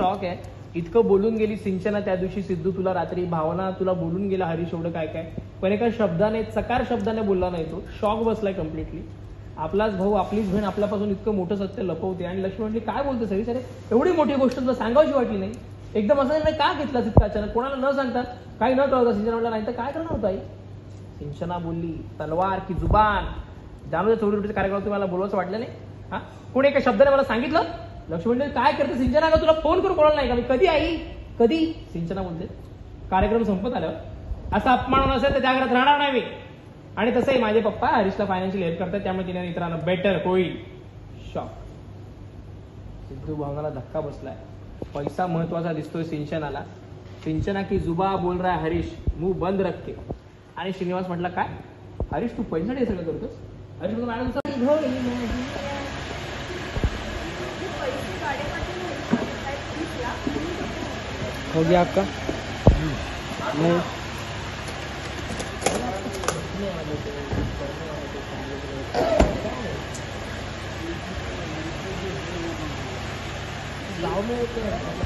Shock आहे. इतकं बोलून गेली सिंचना त्या दिवशी, सिद्धू तुला रात्री, भावना तुला बोलून गेला हरीश एवढं काय काय, पण एका शब्दाने, चकार शब्दाने बोलला नाही तो. शॉक बसलाय कम्प्लिटली. आपलाच भाऊ, आपलीच बहीण आपल्यापासून इतकं मोठं सत्य लपवते. आणि लक्ष्मी म्हटली काय बोलते सरी, अरे एवढी मोठी गोष्ट तुला सांगावशी वाटली नाही, एकदम असं नाही का घेतला इतका अचानक, कोणाला न सांगता, काही न कळवता. सिंचना म्हटलं नाही तर काय करणार होता आई. सिंचना बोलली तलवार की जुबान, जाणून चौरीचे कार्यक्रम तुम्हाला बोलवायचं वाटलं नाही. हा, कोणी एका शब्दाने मला सांगितलं. लक्ष्मी म्हणते काय करते सिंचना, का तुला फोन करून बोलायला नाही का मी, कधी आई कधी. सिंचना बोलते कार्यक्रम संपत आल्यावर असा अपमान असेल तर त्या घरात राहणार नाही मी. आणि तसंही माझे पप्पा हरीशला फायनान्शियल हेल्प करतात, त्यामुळे तिने इतरांना बेटर होईल. शॉक. सिद्धू भावनाला धक्का बसलाय. पैसा महत्वाचा दिसतोय सिंचनाला. सिंचना की जुबा बोल रहा है हरीश, मुंह बंद रख के. आणि श्रीनिवास म्हटला काय हरीश तू पैशासाठी हे सगळं करतोस. हरीश म्हणतो मॅडम हो गया आपका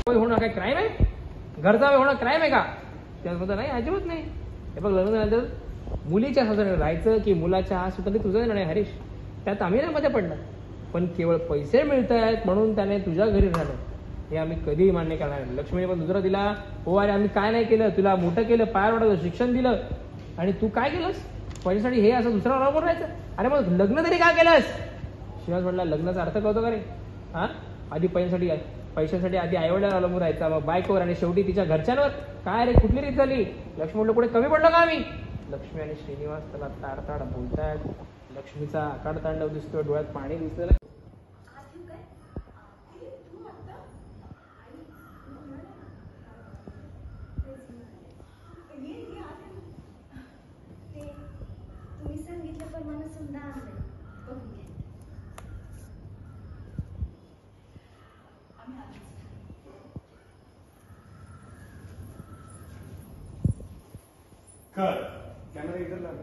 नहीं होणं काय क्राईम आहे, घरचा होणं क्राईम आहे का. त्याचं नाही, अजिबात नाही. हे बघ लग्न झाल्यानंतर मुलीच्या सासऱ्याने राहायचं की मुलाच्या हा सुद्धा तुझा निर्णय हरीश, त्यात आम्ही नाही मध्ये पडणार. पण केवळ पैसे मिळत आहेत म्हणून त्याने तुझ्या घरी राहिलं हे आम्ही कधीही मान्य करणार नाही. लक्ष्मीने पण दुसरा दिला. हो अरे आम्ही काय नाही केलं, तुला मोठं केलं, पायावर वाढवलं, शिक्षण दिलं, आणि तू काय केलंस पैशासाठी हे असं दुसरा बरोबर राहायचं. अरे मग लग्न तरी काय केलंस. श्रीनिवास म्हटला लग्नाचा अर्थ कळतो का रे. हा, आधी पैशासाठी आधी आईवडिलांवर अवलंबून राहायचा, मग बायकोवर, आणि शेवटी तिच्या घरच्यांवर. काय रे कुठली रीत झाली. लक्ष्मी म्हटलं कुठे कमी पडलं का आम्ही. लक्ष्मी आणि श्रीनिवास त्याला ताडताड बोलतायत. लक्ष्मीचा आकाड तांडव दिसतोय, डोळ्यात पाणी दिसतंय. तुम्ही सांगितल्याप्रमाणे सुद्धा आहे. कर कॅमेरा इधर लाव.